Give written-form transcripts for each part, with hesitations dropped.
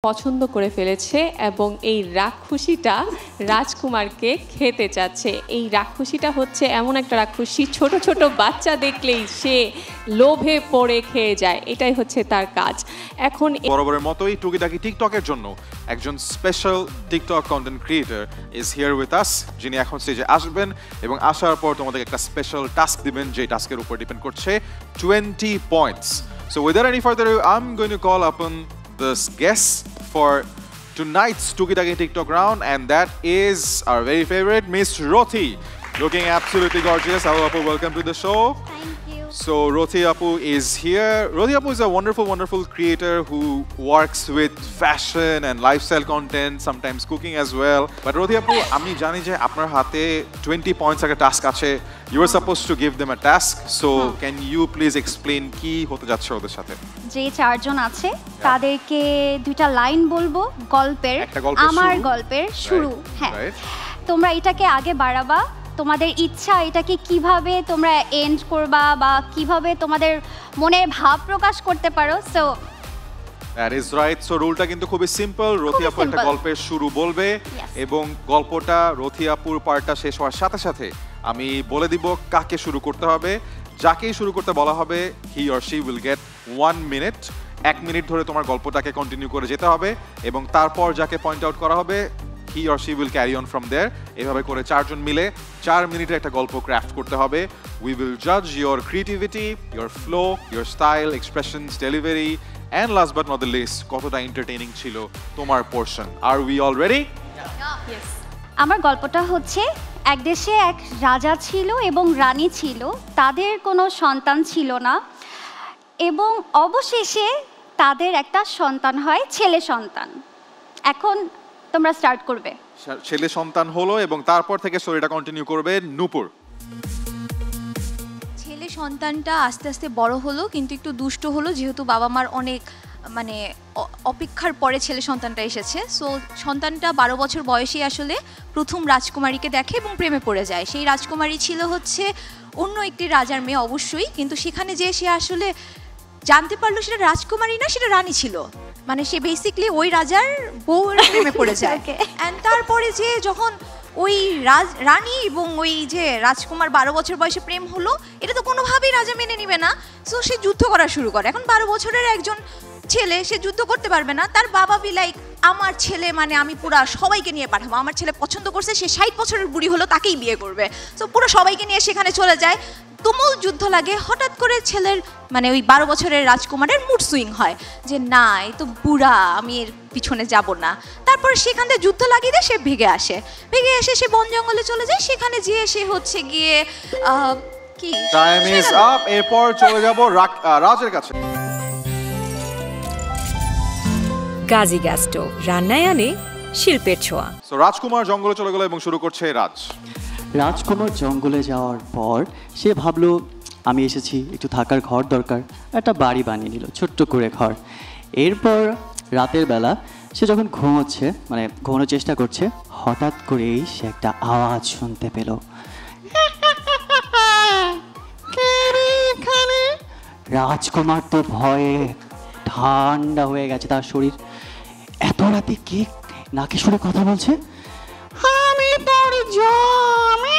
পছন্দ করে ফেলেছে এবং এই রাক্ষসীটা রাজকুমারকে খেতে চাচ্ছে। এই রাক্ষসীটা হচ্ছে এমন একটা রাক্ষসী, ছোট ছোট বাচ্চা দেখলেই সে লোভে পড়ে খেয়ে যায়, এটাই হচ্ছে তার কাজ। এখন বরাবরের মতোই টুকিটাকি টিকটকের জন্য একজন special TikTok content creator is here with us, যিনি এখন স্টেজে আসবেন এবং আসার পর তোমাদের একটা স্পেশাল টাস্ক দিবেন, যে টাস্কের উপর ডিপেন্ড করছে 20 points. So without any further I am going to call আপন this guest for tonight's Tukitaki TikTok round, and that is our very favorite Miss Rothi, looking absolutely gorgeous. Hello Apu, welcome to the show. Thank you. So Rothi Apu is here. Rothi Apu is a wonderful creator who works with fashion and lifestyle content, sometimes cooking as well. But Rothi Apu, আমি জানি যে আপনার হাতে 20 points একটা task আছে. You were supposed to give them a task. So can you please explain কি হতে যাচ্ছে ওদের সাথে? যে চারজন আছে তাদেরকে দুইটা লাইন বলবো গল্পের, আমার গল্পের শুরু। হ্যাঁ, তোমরা এটাকে আগে বাড়াবা, তোমাদের ইচ্ছা এটাকে কিভাবে তোমরা এন্ড করবা বা কিভাবে তোমাদের মনের ভাব প্রকাশ করতে পারো। So that is right. So রুলটা কিন্তু খুবই সিম্পল। রথি আপু একটা গল্পের শুরু বলবে এবং গল্পটা রথি আপুর পার্টটা শেষ হওয়ার সাথে সাথে আমি বলে দিব কাকে শুরু করতে হবে। যাকেই শুরু করতে বলা হবে he or she will get 1 minute. 1 minute ধরে তোমার গল্পটাকে কন্টিনিউ করে যেতে হবে এবং তারপর যাকে পয়েন্ট আউট করা হবে he or she will carry on from there. এভাবে করে চারজন মিলে 4 মিনিটের একটা গল্প ক্রাফট করতে হবে। We will judge your creativity, your flow, your style, expressions, delivery, and last but not the least, কতটা entertaining ছিল তোমার portion. Are we all ready? Yes. আমার গল্পটা হচ্ছে, এক দেশে এক রাজা ছিল এবং রানী ছিল, তাদের কোনো সন্তান ছিল না এবং অবশেষে তাদের একটা সন্তান হয়, ছেলে সন্তান। এখন তোমরা স্টার্ট করবে। ছেলে সন্তান হলো এবং তারপর থেকে স্টোরিটা কন্টিনিউ করবে নূপুর। ছেলে সন্তানটা আস্তে আস্তে বড় হলো, কিন্তু একটু দুষ্ট হলো, যেহেতু বাবা মার অনেক অপেক্ষার পরে ছেলে সন্তানটা এসেছে। সো সন্তানটা 12 বছর বয়সে আসলে প্রথম রাজকুমারীকে দেখে এবং প্রেমে পড়ে যায়। সেই রাজকুমারী ছিল হচ্ছে অন্য একটি রাজার মেয়ে অবশ্যই, কিন্তু সেখানে যে সে আসলে জানতে পারলো সেটা রাজকুমারী না, সেটা রানী ছিল। মানে সে বেসিকলি ওই রাজার বউয়ের প্রেমে পড়ে যায়। অ্যান্ড তারপরে যে যখন ওই রানী এবং ওই যে রাজকুমার 12 বছর বয়সে প্রেম হলো, এটা তো কোনোভাবেই রাজা মেনে নিবে না। সো সে যুদ্ধ করা শুরু করে। এখন 12 বছরের একজন ছেলে, সে যুদ্ধ করতে পারবে না। তার বাবা বি লাইক, আমার ছেলে মানে আমি পুরা সবাইকে নিয়ে পাঠাবো, আমার ছেলে পছন্দ করছে, সে 60 বছরের বুড়ি হলো, তাকেই বিয়ে করবে। সো পুরো সবাইকে নিয়ে সেখানে চলে যায়। তুমুল যুদ্ধ লাগে। হঠাৎ করে ছেলের মানে ওই 12 বছরের রাজকুমারের মুড সুইং হয় যে না, এই তো বুড়া, আমি এর পিছনে যাব না। তারপর সেখান থেকে যুদ্ধ লাগিয়ে দিয়ে সে ভেগে আসে। ভেগে এসে সে বন জঙ্গলে চলে যায়। সেখানে গিয়ে সে হচ্ছে গিয়ে কি টাইম ইজ আপ। এরপর চলে যাব রাজের কাছে। গাজী গ্যাস স্টোভ রান্নায় আনে শিল্পের ছোঁয়া। সো রাজকুমার জঙ্গলে চলে গেল এবং শুরু করছে রাজ। রাজকুমার জঙ্গলে যাওয়ার পর সে ভাবলো আমি এসেছি, একটু থাকার ঘর দরকার, একটা বাড়ি বানিয়ে নিল, ছোট্ট করে ঘর। এরপর রাতের বেলা সে যখন ঘুমোচ্ছে, মানে ঘুমানোর চেষ্টা করছে, হঠাৎ করেই সে একটা আওয়াজ শুনতে পেল। রাজকুমার তো ভয়ে ঠান্ডা হয়ে গেছে তার শরীর। এত রাতে কে নাকি শুনে কথা বলছে? আমি তোর জামাই।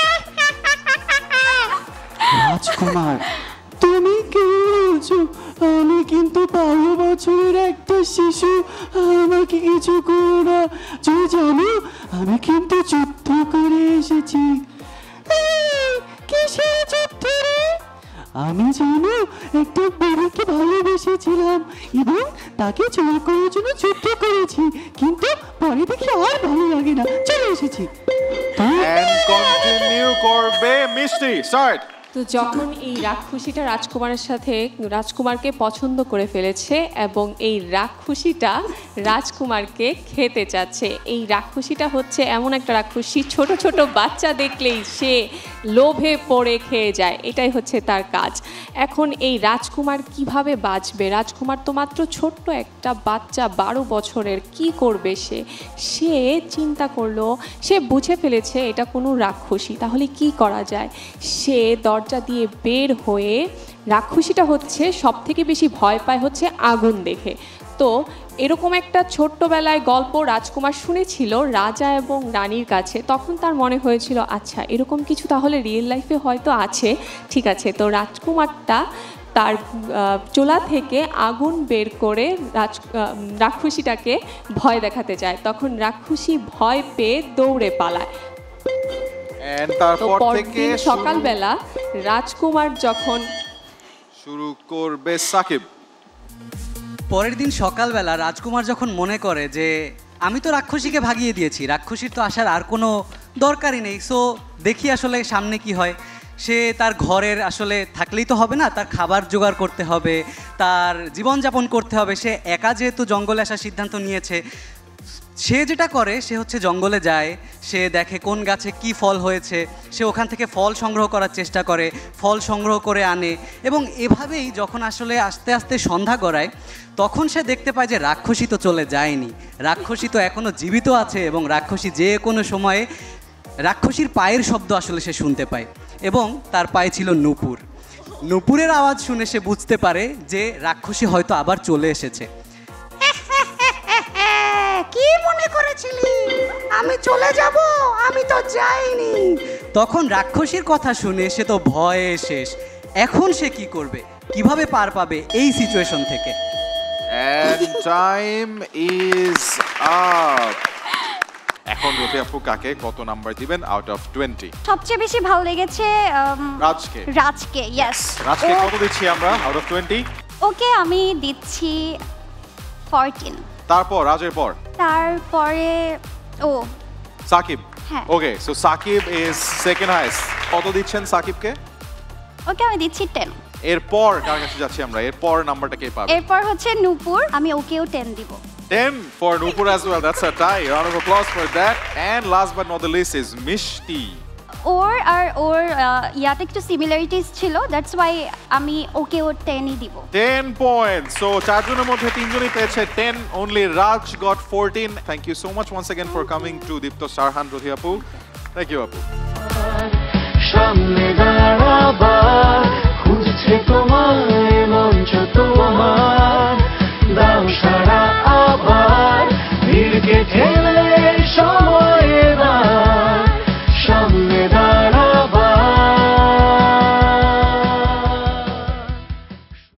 রাজকুমার, তুমি কে বলছো? আমি কিন্তু 12 বছরের একটা শিশু, আমাকে কিছু করো না। তুমি জানো আমি কিন্তু যুদ্ধ করে এসেছি। কিসের যুদ্ধ রে? আমি জানো একটা বুড়িকে ভালোবেসেছিলাম এবং তাকে জয় করার জন্য যুদ্ধ করেছি, কিন্তু পরে দেখি আর ভালো লাগে না, চলে এসেছি। কন্টিনিউ করবে মিষ্টি। স্টার্ট। তো যখন এই রাক্ষসীটা রাজকুমারকে পছন্দ করে ফেলেছে এবং এই রাক্ষসীটা রাজকুমারকে খেতে চাচ্ছে। এই রাক্ষসীটা হচ্ছে এমন একটা রাক্ষসী, ছোট ছোট বাচ্চা দেখলেই সে লোভে পড়ে খেয়ে যায়, এটাই হচ্ছে তার কাজ। এখন এই রাজকুমার কিভাবে বাঁচবে? রাজকুমার তো মাত্র ছোট্ট একটা বাচ্চা, 12 বছরের, কি করবে সে চিন্তা করলো, সে বুঝে ফেলেছে এটা কোনো রাক্ষসী, তাহলে কি করা যায়? সে দরজা দিয়ে বের হয়ে, রাক্ষসীটা হচ্ছে সব থেকে বেশি ভয় পায় হচ্ছে আগুন দেখে। তো এরকম একটা ছোট্টবেলায় গল্প রাজকুমার শুনেছিল রাজা এবং রানীর কাছে। তখন তার মনে হয়েছিল আচ্ছা এরকম কিছু তাহলে রিয়েল লাইফে হয়তো আছে, ঠিক আছে। তো রাজকুমারটা তার চুলা থেকে আগুন বের করে রাক্ষসীটাকে ভয় দেখাতে যায়। তখন রাক্ষসী ভয় পেয়ে দৌড়ে পালায়। তো পরদিন সকালবেলা রাজকুমার যখন শুরু করবে সাকিব। পরের দিন সকালবেলা রাজকুমার যখন মনে করে যে আমি তো রাক্ষসীকে ভাগিয়ে দিয়েছি, রাক্ষসীর তো আসার আর কোনো দরকারই নেই, সো দেখি আসলে সামনে কি হয়। সে তার ঘরের আসলে থাকলেই তো হবে না, তার খাবার জোগাড় করতে হবে, তার জীবনযাপন করতে হবে। সে একা যেহেতু জঙ্গলে আসার সিদ্ধান্ত নিয়েছে, সে যেটা করে সে হচ্ছে জঙ্গলে যায়, সে দেখে কোন গাছে কি ফল হয়েছে, সে ওখান থেকে ফল সংগ্রহ করার চেষ্টা করে, ফল সংগ্রহ করে আনে। এবং এভাবেই যখন আসলে আস্তে আস্তে সন্ধ্যা গড়ায় তখন সে দেখতে পায় যে রাক্ষসী তো চলে যায়নি, রাক্ষসী তো এখনও জীবিত আছে। এবং রাক্ষসী যে কোনো সময়ে রাক্ষসীর পায়ের শব্দ আসলে সে শুনতে পায়, এবং তার পায়ে ছিল নূপুর। নূপুরের আওয়াজ শুনে সে বুঝতে পারে যে রাক্ষসী হয়তো আবার চলে এসেছে। কি মনে করেছিলি আমি চলে যাব? আমি তো যাইনি। তখন রাক্ষসীর কথা শুনে সে তো ভয়ে শেষ। এখন সে কি করবে, কিভাবে পার পাবে এই সিচুয়েশন থেকে? And time is up. এখন রথি আপু কাকে কত নাম্বার দিবেন আউট অফ 20? সবচেয়ে বেশি ভালো লেগেছে রাজকে। ইয়েস, রাজকে কত দিচ্ছি আমরা আউট অফ 20? ওকে আমি দিচ্ছি 14। তারপর রাজের পর তারপরে সাকিব। হ্যাঁ। Okay, so Shakib is second highest. কত দিচ্ছেন সাকিবকে? ওকে আমি দিচ্ছি 10। এরপর কার কাছে যাচ্ছি আমরা? এরপর নাম্বারটা কে পাবে? এরপর হচ্ছে নূপুর, আমি ওকেও 10 দিব। 10 for Nupur as well. That's a tie. Round of applause for that. And last but not the least is Mishti. ওর ইয়াতে একটু সিমিলারিটিস ছিল, দ্যাটস ওয়াই আমি ওকেও 10ই দিব। 10 points. So চারজনের মধ্যে তিনজনই পেয়েছে 10. Only Raj got 14. Thank you so much once again for coming to Dipto Sarhan Rothi Apu. Thank you Apu. সামনে দাঁড়াবার খুঁজছে তোমায় মঞ্চ তোমার দাও